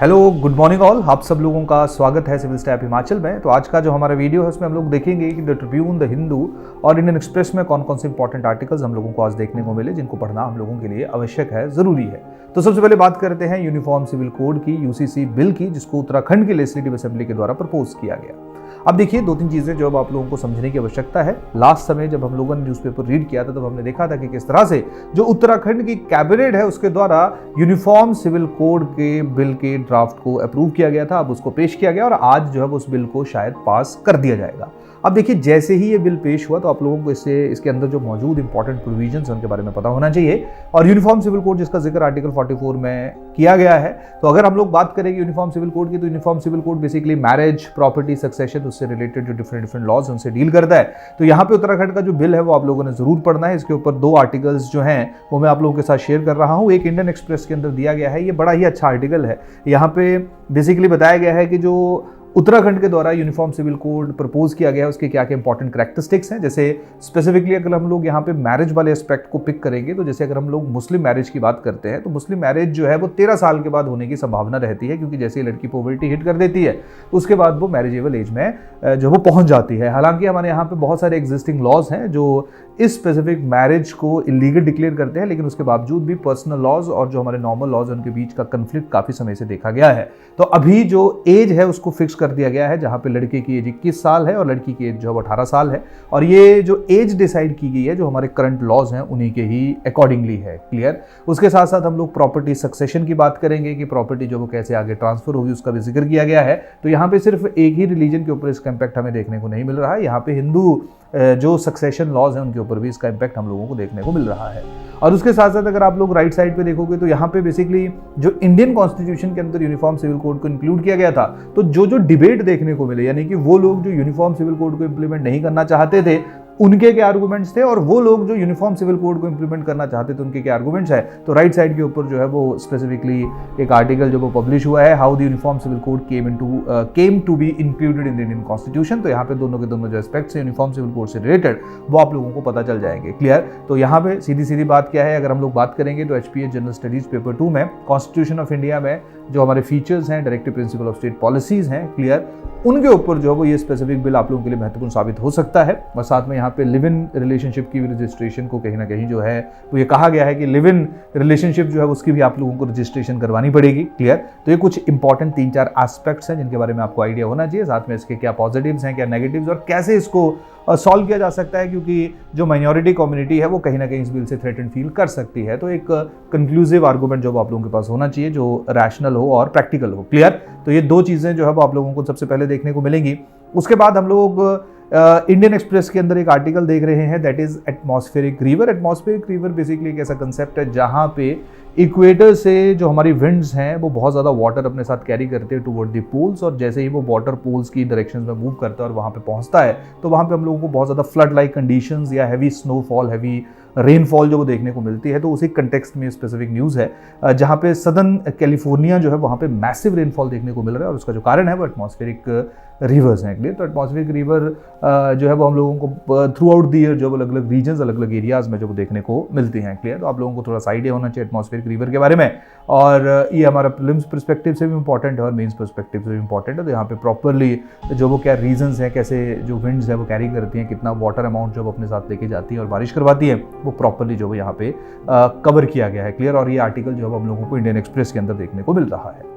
Hello, good morning all. आप सब लोगों का स्वागत है सिविल स्टैप हिमाचल में। तो आज का जो हमारा वीडियो है उसमें हम लोग देखेंगे कि द ट्रिब्यून, द हिंदू और इंडियन एक्सप्रेस में कौन कौन से इंपॉर्टेंट आर्टिकल्स हम लोगों को आज देखने को मिले, जिनको पढ़ना हम लोगों के लिए आवश्यक है, ज़रूरी है। तो सबसे पहले बात करते हैं यूनिफॉर्म सिविल कोड की, यूसीसी बिल की, जिसको उत्तराखंड की लेजिस्लेटिव असेंबली के द्वारा प्रपोज किया गया। अब देखिए, दो तीन चीज़ें जो अब आप लोगों को समझने की आवश्यकता है। लास्ट समय जब हम लोगों ने न्यूज़पेपर रीड किया था तब हमने देखा था कि किस तरह से जो उत्तराखंड की कैबिनेट है उसके द्वारा यूनिफॉर्म सिविल कोड के बिल के ड्राफ्ट को अप्रूव किया गया था। अब उसको पेश किया गया और आज जो है उस बिल को शायद पास कर दिया जाएगा। अब देखिए, जैसे ही ये बिल पेश हुआ तो आप लोगों को इसके अंदर जो मौजूद इंपॉर्टेंट प्रोविजंस हैं उनके बारे में पता होना चाहिए। और यूनिफॉर्म सिविल कोड जिसका जिक्र आर्टिकल 44 में किया गया है, तो अगर हम लोग बात करेंगे यूनिफॉर्म सिविल कोड की, तो uniform civil code basically marriage, property, succession, उससे रिलेटेड जो डिफरेंट लॉज उनसे डील करता है। तो यहाँ पे उत्तराखंड का जो बिल है वो आप लोगों ने जरूर पढ़ना है। इसके ऊपर दो आर्टिकल्स जो हैं वो मैं आप लोगों के साथ शेयर कर रहा हूँ। एक इंडियन एक्सप्रेस के अंदर दिया गया है, ये बड़ा ही अच्छा आर्टिकल है। यहाँ पे बेसिकली बताया गया है कि जो उत्तराखंड के द्वारा यूनिफॉर्म सिविल कोड प्रपोज किया गया है उसके क्या क्या इंपॉर्टेंट कैरेक्टरिस्टिक्स हैं। जैसे स्पेसिफिकली अगर हम लोग यहाँ पे मैरिज वाले एस्पेक्ट को पिक करेंगे, तो जैसे अगर हम लोग मुस्लिम मैरिज की बात करते हैं तो मुस्लिम मैरिज जो है वो 13 साल के बाद होने की संभावना रहती है, क्योंकि जैसे ही लड़की पॉवर्टी हिट कर देती है उसके बाद वो मैरिजेबल एज में जो वो पहुंच जाती है। हालांकि हमारे यहाँ पे बहुत सारे एग्जिस्टिंग लॉज हैं जो इस स्पेसिफिक मैरिज को इलीगल डिक्लेयर करते हैं, लेकिन उसके बावजूद भी पर्सनल लॉज और जो हमारे नॉर्मल लॉज हैं उनके बीच का कंफ्लिक्ट काफी समय से देखा गया है। तो अभी जो एज है उसको फिक्स कर दिया गया है, जहां पे लड़के की एज 21 साल है और लड़की की एज जो है 18 साल है। और ये जो एज डिसाइड की गई है जो हमारे करंट लॉज हैं उन्हीं के ही अकॉर्डिंगली है। क्लियर। उसके साथ साथ हम लोग प्रॉपर्टी सक्सेशन की बात करेंगे कि प्रॉपर्टी जो वो कैसे आगे ट्रांसफर होगी उसका भी जिक्र किया गया है। तो यहाँ पे सिर्फ एक ही रिलीजन के ऊपर इसका इंपैक्ट हमें देखने को नहीं मिल रहा है, यहाँ पे हिंदू जो सक्सेशन लॉज हैं उनके ऊपर भी इसका इंपैक्ट हम लोगों को देखने को मिल रहा है। और उसके साथ साथ अगर आप लोग राइट साइड पे देखोगे तो यहाँ पे बेसिकली जो इंडियन कॉन्स्टिट्यूशन के अंदर यूनिफॉर्म सिविल कोड को इंक्लूड किया गया था, तो जो डिबेट देखने को मिले, यानी कि वो लोग जो यूनिफॉर्म सिविल कोड को इंप्लीमेंट नहीं करना चाहते थे उनके क्या आर्गुमेंट्स थे, और वो लोग जो यूनिफॉर्म सिविल कोड को इंप्लीमेंट करना चाहते थे उनके क्या आर्गुमेंट्स है। तो राइट साइड के ऊपर जो है वो स्पेसिफिकली एक आर्टिकल जो वो पब्लिश हुआ है, how the uniform civil code came to be included in the Indian constitution. तो यहाँ पे दोनों के दोनों जो एस्पेक्ट्स हैं यूनिफॉर्म सिविल कोड से रिलेटेड वो आप लोगों को पता चल जाएंगे। क्लियर। तो यहाँ पे सीधी बात क्या है, अगर हम लोग बात करेंगे तो HPH जनरल स्टडीज पेपर 2 में कॉन्स्टिट्यूशन ऑफ इंडिया में जो हमारे फीचर्स हैं, directive principle of state policies हैं, क्लियर, उनके ऊपर जो है वो ये स्पेसिफिक बिल आप लोगों के लिए महत्वपूर्ण साबित हो सकता है। और साथ में यहाँ पे लिव इन रिलेशनशिप की भी रजिस्ट्रेशन को कहीं ना कहीं जो है वो ये कहा गया है कि लिव इन रिलेशनशिप जो है उसकी भी आप लोगों को रजिस्ट्रेशन करवानी पड़ेगी। क्लियर। तो ये कुछ इंपॉर्टेंट 3-4 एस्पेक्ट्स हैं जिनके बारे में आपको आइडिया होना चाहिए, साथ में इसके क्या पॉजिटिव्स हैं, क्या नेगेटिव्स, और कैसे इसको सॉल्व किया जा सकता है, क्योंकि जो माइनॉरिटी कम्युनिटी है वो कहीं ना कहीं इस बिल से थ्रेटन फील कर सकती है। तो एक कंक्लूसिव आर्गूमेंट जो आप लोगों के पास होना चाहिए, जो रैशनल हो और प्रैक्टिकल हो। क्लियर। तो ये दो चीज़ें जो है वो आप लोगों को सबसे पहले देखने को मिलेंगी। उसके बाद हम लोग इंडियन एक्सप्रेस के अंदर एक आर्टिकल देख रहे हैं, that is atmospheric river. Atmospheric river basically एक ऐसा कंसेप्ट है जहाँ पे इक्वेटर से जो हमारी विंड्स हैं वो बहुत ज़्यादा वाटर अपने साथ कैरी करते हैं टुवर्ड द पोल्स, और जैसे ही वो वाटर पोल्स की डायरेक्शन में मूव करता है और वहाँ पे पहुँचता है तो वहाँ पे हम लोगों को बहुत ज़्यादा फ्लड लाइक कंडीशंस या हैवी स्नोफॉल, हैवी रेनफॉल जो वो देखने को मिलती है। तो उसी कंटेक्स्ट में स्पेसिफिक न्यूज़ है जहाँ पे सदर्न कैलिफोर्निया जो है वहाँ पे मैसिव रेनफॉल देखने को मिल रहा है, और उसका जो कारण है वो एटमॉस्फेरिक रिवर्स हैं। क्लियर। तो एटमॉस्फेरिक रिवर जो है वो हम लोगों को थ्रू आउट द ईयर जो अलग अलग रीजन्स, अलग अलग एरियाज में जो वो देखने को मिलती हैं। क्लियर। तो आप लोगों को थोड़ा सा आइडिया होना चाहिए एटमॉस्फेरिक रिवर के बारे में, और ये हमारा प्रीलिम्स पर्सपेक्टिव से भी इंपॉर्टेंट है और मेंस पर्सपेक्टिव से भी इंपॉर्टेंट है। तो यहाँ पे प्रॉपरली जो वो क्या रीजन्स हैं, कैसे जो विंड्स है वो कैरी करती हैं, कितना वाटर अमाउंट जो वो अपने साथ लेके जाती है और बारिश करवाती है, वो प्रॉपरली जो वो यहाँ पे कवर किया गया है। क्लियर। और ये आर्टिकल जो है हम लोगों को इंडियन एक्सप्रेस के अंदर देखने को मिल रहा है।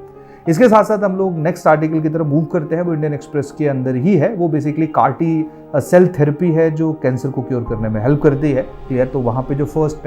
इसके साथ साथ हम लोग नेक्स्ट आर्टिकल की तरफ मूव करते हैं, वो इंडियन एक्सप्रेस के अंदर ही है। वो बेसिकली CAR-T सेल थेरेपी है जो कैंसर को क्योर करने में हेल्प करती है। क्लियर। तो वहाँ पे जो फर्स्ट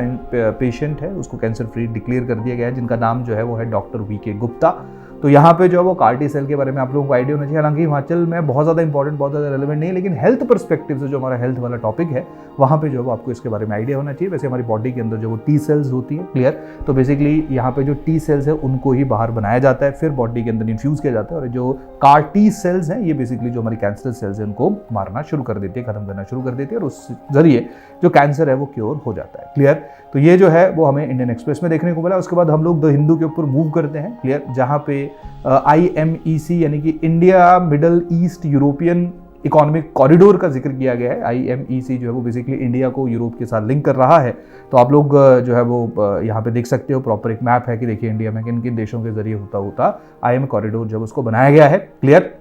पेशेंट है उसको कैंसर फ्री डिक्लेयर कर दिया गया है, जिनका नाम जो है वो है डॉक्टर VK गुप्ता। तो यहाँ पे जो है वो CAR-T सेल के बारे में आप लोगों को आइडिया होना चाहिए। हालांकि हिमाचल में बहुत ज़्यादा इंपॉर्टेंट, बहुत ज़्यादा रेलेवेंट नहीं है, लेकिन हेल्थ पर्सपेक्टिव से जो हमारा हेल्थ वाला टॉपिक है वहाँ पे जो है वो आपको इसके बारे में आइडिया होना चाहिए। वैसे हमारी बॉडी के अंदर जो वो T सेल्स होती हैं, क्लियर, तो बेसिकली यहाँ पे जो T सेल्स है उनको ही बाहर बनाया जाता है, फिर बॉडी के अंदर इन्फ्यूज़ किया जाता है, और जो CAR-T सेल्स हैं ये बेसिकली जो हमारी कैंसर सेल्स हैं उनको मारना शुरू कर देती है, खत्म करना शुरू कर देती है, और उस जरिए जो कैंसर है वो क्योर हो जाता है। क्लियर। तो ये जो है वो हमें इंडियन एक्सप्रेस में देखने को मिला। उसके बाद हम लोग द हिंदू के ऊपर मूव करते हैं। क्लियर। जहाँ पे IMEC यानी कि India middle east European economic corridor का जिक्र किया गया है। IMEC जो है वो बेसिकली इंडिया को यूरोप के साथ लिंक कर रहा है। तो आप लोग जो है वो यहाँ पे देख सकते हो, प्रॉपर एक मैप है कि देखिए इंडिया में किन किन देशों के जरिए होता होता IM कॉरिडोर जब उसको बनाया गया है। क्लियर,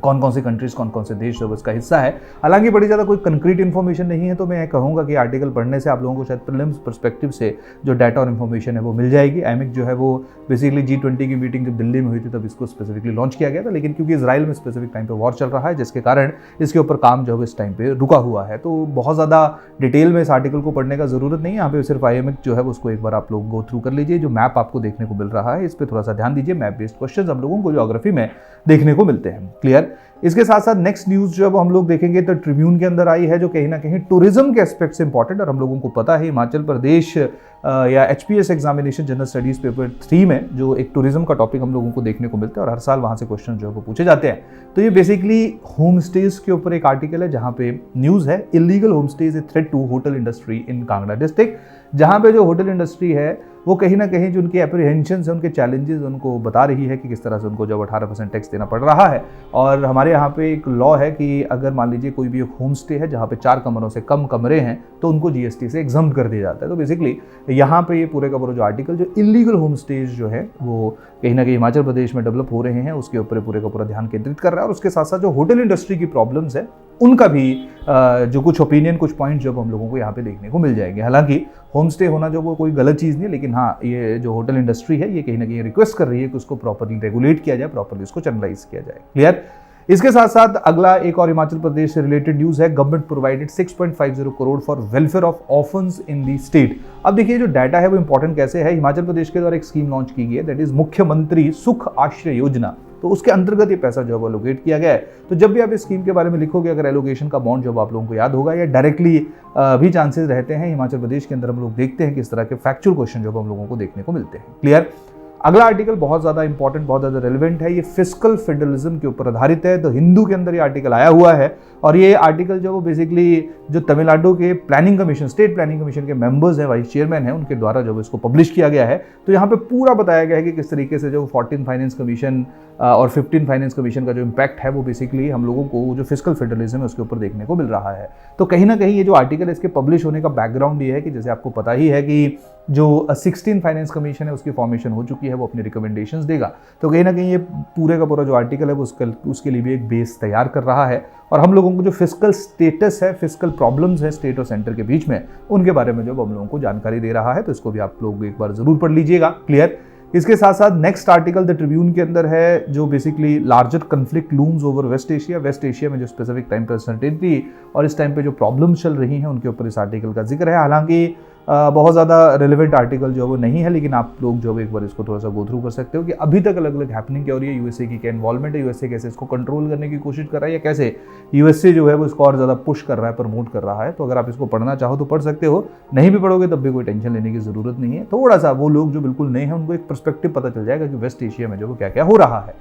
कौन कौन सी कंट्रीज, कौन कौन से देश जो उसका हिस्सा है। हालांकि बड़ी ज़्यादा कोई कंक्रीट इन्फॉर्मेशन नहीं है, तो मैं कहूँगा कि आर्टिकल पढ़ने से आप लोगों को शायद प्रीलिम्स पर्सपेक्टिव से जो डाटा और इन्फॉर्मेशन है वो मिल जाएगी। IMEC जो है वो बेसिकली G20 की मीटिंग जब दिल्ली में हुई थी तब इसको स्पेसिफिकली लॉन्च किया गया था, लेकिन क्योंकि इजराइल में स्पेसिफिक टाइम पे वॉर चल रहा है जिसके कारण इसके ऊपर काम जो है इस टाइम पे रुका हुआ है। तो बहुत ज़्यादा डिटेल में इस आर्टिकल को पढ़ने का जरूरत नहीं है, यहाँ पे सिर्फ IMEC जो है उसको एक बार आप लोग गो थ्रू कर लीजिए। जो मैप आपको देखने को मिल रहा है इस पर थोड़ा सा ध्यान दीजिए। मैप बेस्ड क्वेश्चन हम लोगों को ज्योग्राफी में देखने को मिलते हैं। क्लियर, इसके साथ साथ नेक्स्ट न्यूज़ जो अब हम लोग देखेंगे तो ट्रिब्यून के अंदर आई है, जो कहीं ना कहीं टूरिज्म के एस्पेक्ट से इंपॉर्टेंट। और हम लोगों को पता है हिमाचल प्रदेश या HPS examination general studies paper 3 में जो एक टूरिज्म का टॉपिक हम लोगों को देखने को मिलता है और हर साल वहाँ से क्वेश्चन जो है वो पूछे जाते हैं। तो ये बेसिकली होम स्टेज के ऊपर एक आर्टिकल है जहाँ पे न्यूज़ है, illegal home stays a threat to hotel industry in Kangra district. जहाँ पे जो होटल इंडस्ट्री है वो कहीं ना कहीं जो उनकी एप्रीहेंशन है, उनके चैलेंजेस उनको बता रही है कि किस तरह से उनको जब 18% टैक्स देना पड़ रहा है। और हमारे यहाँ पे एक लॉ है कि अगर मान लीजिए कोई भी एक होम स्टे है जहाँ पे 4 कमरों से कम कमरे हैं तो उनको GST से एग्जम्प्ट कर दिया जाता है। तो बेसिकली यहाँ पे ये पूरे का पूरा जो आर्टिकल जो इलीगल होम स्टेज जो है वो कहीं ना कहीं हिमाचल प्रदेश में डेवलप हो रहे हैं उसके ऊपर पूरे का पूरा ध्यान केंद्रित कर रहा है। और उसके साथ साथ जो होटल इंडस्ट्री की प्रॉब्लम्स है उनका भी जो कुछ ओपिनियन, कुछ पॉइंट जब हम लोगों को यहाँ पे देखने को मिल जाएंगे। हालांकि होम स्टे होना जो वो कोई गलत चीज़ नहीं है, लेकिन हाँ ये जो होटल इंडस्ट्री है ये कहीं ना कहीं रिक्वेस्ट कर रही है कि उसको प्रॉपरली रेगुलेट किया जाए, प्रॉपरली उसको चैनलाइज किया जाए। क्लियर, इसके साथ साथ अगला एक और हिमाचल प्रदेश से रिलेटेड न्यूज है, government provided 6.50 crore for welfare of orphans in the state. अब देखिए जो डाटा है वो इंपॉर्टेंट कैसे है। हिमाचल प्रदेश के द्वारा एक स्कीम लॉन्च की गई है, दैट इज मुख्यमंत्री सुख आश्रय योजना। तो उसके अंतर्गत ये पैसा जो है वो एलोकेट किया गया है। तो जब भी आप इस स्कीम के बारे में लिखोगे, अगर एलोकेशन का अमाउंट जब आप लोगों को याद होगा या डायरेक्टली भी चांसेस रहते हैं, हिमाचल प्रदेश के अंदर हम लोग देखते हैं किस तरह के फैक्चुअल क्वेश्चन जो हम लोगों को देखने को मिलते हैं। क्लियर, अगला आर्टिकल बहुत ज़्यादा इंपॉर्टेंट, बहुत ज़्यादा रेलिवेंट है, ये फिस्कल फेडरलिज्म के ऊपर आधारित है। तो हिंदू के अंदर ये आर्टिकल आया हुआ है और ये आर्टिकल जो वो बेसिकली जो तमिलनाडु के planning commission, state planning commission के मेंबर्स हैं, वाइस चेयरमैन हैं, उनके द्वारा जब इसको पब्लिश किया गया है तो यहाँ पे पूरा बताया गया है कि किस तरीके से जो 14 फाइनेंस कमीशन और 15 फाइनेंस कमीशन का जो इम्पैक्ट है वो बेसिकली हम लोगों को जो फिस्कल फेडरलिज्म है उसके ऊपर देखने को मिल रहा है। तो कहीं ना कहीं ये जो आर्टिकल है इसके पब्लिश होने का बैकग्राउंड ये है कि जैसे आपको पता ही है कि जो 16 फाइनेंस कमीशन है उसकी फॉर्मेशन हो चुकी है, वो अपनी रिकमेंडेशंस देगा। तो कहीं ना कहीं ये पूरे का पूरा जो आर्टिकल है वो उसके लिए भी एक बेस तैयार कर रहा है और हम लोगों को जो फिस्कल स्टेटस है, फिस्कल प्रॉब्लम्स है स्टेट और सेंटर के बीच में, उनके बारे में जो हम लोगों को जानकारी दे रहा है। तो इसको भी आप लोग एक बार जरूर पढ़ लीजिएगा। क्लियर, इसके साथ साथ नेक्स्ट आर्टिकल द ट्रिब्यून के अंदर है जो basically larger conflict looms over West Asia में जो स्पेसिफिक टाइम पर अनसर्टेनिटी और इस टाइम पे जो प्रॉब्लम्स चल रही हैं उनके ऊपर इस आर्टिकल का जिक्र है। हालांकि बहुत ज़्यादा रेलेवेंट आर्टिकल जो वो नहीं है, लेकिन आप लोग जो एक बार इसको थोड़ा सा गो थ्रू कर सकते हो कि अभी तक अलग अलग हैपनिंग क्या हो रही है, यूएसए की क्या इन्वॉल्वमेंट है, यूएसए कैसे इसको कंट्रोल करने की कोशिश कर रहा है या कैसे यूएसए जो है वो इसको और ज़्यादा पुश कर रहा है, प्रमोट कर रहा है। तो अगर आप इसको पढ़ना चाहो तो पढ़ सकते हो, नहीं भी पढ़ोगे तब भी कोई टेंशन लेने की ज़रूरत नहीं है। थोड़ा सा वो लोग जो बिल्कुल नए हैं उनको एक पर्सपेक्टिव पता चल जाएगा कि वेस्ट एशिया में जो वो क्या क्या हो रहा है।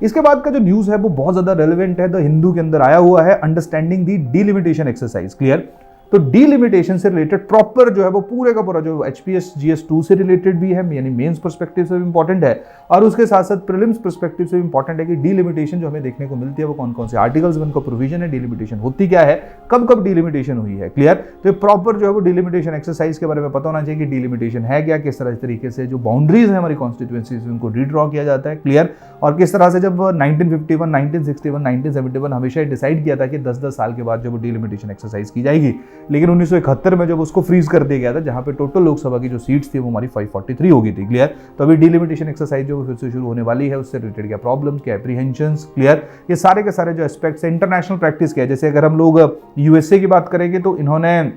इसके बाद का जो न्यूज़ है वो बहुत ज़्यादा रेलिवेंट है, द हिंदू के अंदर आया हुआ है, अंडरस्टैंडिंग दी डिलिमिटेशन एक्सरसाइज। क्लियर, तो डिलिमिटेशन से रिलेटेड प्रॉपर जो है वो पूरे का पूरा जो HPS GS2 से रिलेटेड भी है, यानी मेंस पर्सपेक्टिव से भी इंपॉर्टेंट है और उसके साथ साथ प्रीलिम्स पर्सपेक्टिव से भी इंपॉर्टेंट है कि डिलिमिटेशन जो हमें देखने को मिलती है वो कौन कौन से आर्टिकल्स में उनका प्रोविजन है, डिलिमिटेशन होती क्या है, कब कब डिलिमिटेशन हुई है। क्लियर, तो प्रॉपर जो है वो डिलिमिटेशन एक्सरसाइज के बारे में पता होना चाहिए कि डिलिमिटेशन है क्या, किस तरह तरीके से जो बाउंड्रीज है हमारी कॉन्स्टिट्यूएंसी उनको रीड्रॉ किया जाता है। क्लियर, और किस तरह से जब 1951, 1961, 1971 हमेशा डिसाइड किया था कि 10-10 साल के बाद जब डिलिमिटेशन एक्सरसाइज की जाएगी, लेकिन 1971 में जब उसको फ्रीज कर दिया गया था, जहां पे टोटल लोकसभा की जो सीट्स थी वो हमारी 543 हो गई थी। क्लियर, तो अभी डिलिमिटेशन एक्सरसाइज जो फिर से शुरू होने वाली है, उससे रिलेटेड क्या प्रॉब्लम्स, क्या एप्रीहेंशंस। क्लियर, ये सारे के सारे जो एस्पेक्ट्स है, इंटरनेशनल प्रैक्टिस क्या है, जैसे अगर हम लोग यूएसए की बात करेंगे तो इन्होंने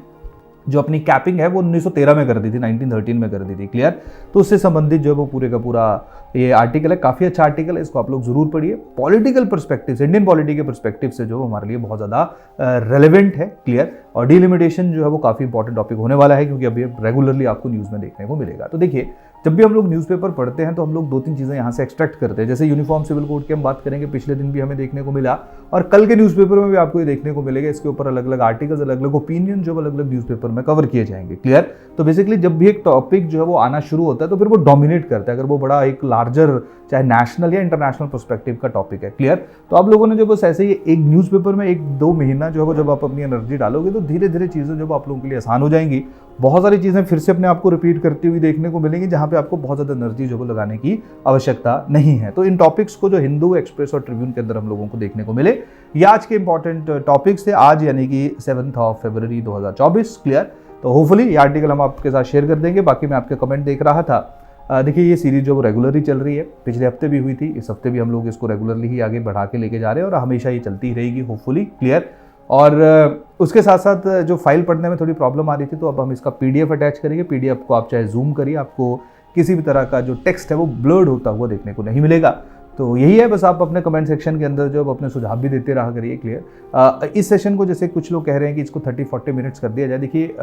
जो अपनी कैपिंग है वो 1913 में कर दी थी, 1913 में कर दी थी। क्लियर, तो उससे संबंधित जो है वो पूरे का पूरा ये आर्टिकल है, काफ़ी अच्छा आर्टिकल है, इसको आप लोग जरूर पढ़िए। पॉलिटिकल पर्सपेक्टिव से, इंडियन पॉलिटी के पर्सपेक्टिव से जो हमारे लिए बहुत ज़्यादा रेलेवेंट है। क्लियर, और डिलिमिटेशन जो है वो काफ़ी इंपॉर्टेंट टॉपिक होने वाला है क्योंकि अभी रेगुलरली आपको न्यूज़ में देखने को मिलेगा। तो देखिए जब भी हम लोग न्यूज़पेपर पढ़ते हैं तो हम लोग 2-3 चीज़ें यहाँ से एक्सट्रैक्ट करते हैं। जैसे यूनिफॉर्म सिविल कोड की हम बात करेंगे, पिछले दिन भी हमें देखने को मिला और कल के न्यूज़पेपर में भी आपको ये देखने को मिलेगा। इसके ऊपर अलग अलग आर्टिकल्स, अलग अलग ओपिनियन जो अलग अलग न्यूज़पेपर में कवर किए जाएंगे। क्लियर? तो बेसिकली जब भी एक टॉपिक जो है वो आना शुरू होता है तो फिर वो डोमिनेट करता है, अगर वो बड़ा एक लार्जर चाहे नेशनल या इंटरनेशनल पर्सपेक्टिव का टॉपिक है। क्लियर? तो आप लोगों ने जो बस ऐसे ही एक न्यूज़पेपर में 1-2 महीना जो है जब आप अपनी एनर्जी डालोगे तो धीरे धीरे चीज़ें जो आप लोगों के लिए आसान हो जाएंगी। बहुत सारी चीज़ें फिर से अपने आप को रिपीट करती हुई देखने को मिलेंगी जहाँ पे आपको बहुत ज़्यादा एनर्जी जो लगाने की आवश्यकता नहीं है। तो इन टॉपिक्स को जो हिंदू, एक्सप्रेस और ट्रिब्यून के अंदर हम लोगों को देखने को मिले, ये आज के इंपॉर्टेंट टॉपिक्स थे, आज यानी कि 7 फरवरी 2024। क्लियर? तो होपफुली ये आर्टिकल हम आपके साथ शेयर कर देंगे। बाकी मैं आपके कमेंट देख रहा था, देखिए ये सीरीज जो वो रेगुलरली चल रही है, पिछले हफ्ते भी हुई थी, इस हफ्ते भी हम लोग इसको रेगुलरली ही आगे बढ़ा के लेके जा रहे हैं और हमेशा ये चलती ही रहेगी होपफुली। क्लियर? और उसके साथ साथ जो फाइल पढ़ने में थोड़ी प्रॉब्लम आ रही थी तो अब हम इसका पीडीएफ अटैच करेंगे। पीडीएफ को आप चाहे जूम करिए, आपको किसी भी तरह का जो टेक्स्ट है वो ब्लर्ड होता हुआ देखने को नहीं मिलेगा। तो यही है, बस आप अपने कमेंट सेक्शन के अंदर जो अपने सुझाव भी देते रहा करिए। क्लियर? इस सेशन को जैसे कुछ लोग कह रहे हैं कि इसको 30-40 मिनट्स कर दिया जाए, देखिए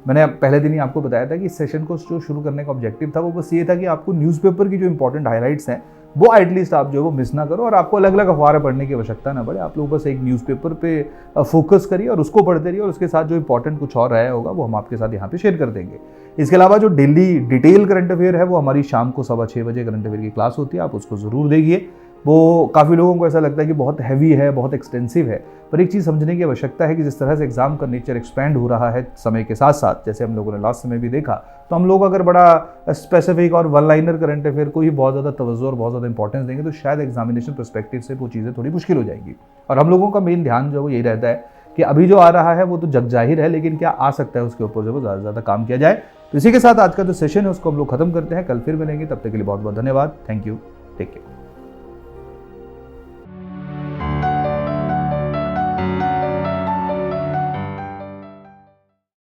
मैंने पहले दिन ही आपको बताया था कि इस सेशन को जो शुरू करने का ऑब्जेक्टिव था वो बस ये था कि आपको न्यूज़पेपर की जो इंपॉर्टेंट हाईलाइट्स हैं वो एटलीस्ट आप जो है वो मिस ना करो और आपको अलग अलग अखबारें पढ़ने की आवश्यकता ना पड़े। आप लोग बस एक न्यूज़पेपर पे फोकस करिए और उसको पढ़ते रहिए और उसके साथ जो इंपॉर्टेंट कुछ और रहा होगा वो हम आपके साथ यहाँ पे शेयर कर देंगे। इसके अलावा जो डेली डिटेल करंट अफेयर है वो हमारी शाम को 6:15 बजे करंट अफेयर की क्लास होती है, आप उसको ज़रूर देखिए। वो काफ़ी लोगों को ऐसा लगता है कि बहुत हैवी है, बहुत एक्सटेंसिव है, पर एक चीज़ समझने की आवश्यकता है कि जिस तरह से एग्जाम का नेचर एक्सपैंड हो रहा है समय के साथ साथ, जैसे हम लोगों ने लास्ट समय भी देखा, तो हम लोग अगर बड़ा स्पेसिफिक और वन लाइनर करंट अफेयर को ही बहुत ज़्यादा तवज्जो और बहुत ज़्यादा इंपॉर्टेंस देंगे तो शायद एग्जामिनेशन पर्सपेक्टिव से वो चीज़ें थोड़ी मुश्किल हो जाएंगी। और हम लोगों का मेन ध्यान जो है वो यही रहता है कि अभी जो आ रहा है वो तो जग जाहिर है, लेकिन क्या आ सकता है उसके ऊपर जो ज़्यादा से ज़्यादा काम किया जाए। तो इसी के साथ आज का जो सेशन है उसको हम लोग खत्म करते हैं, कल फिर मिलेंगे, तब तक के लिए बहुत बहुत धन्यवाद। Thank you, take care.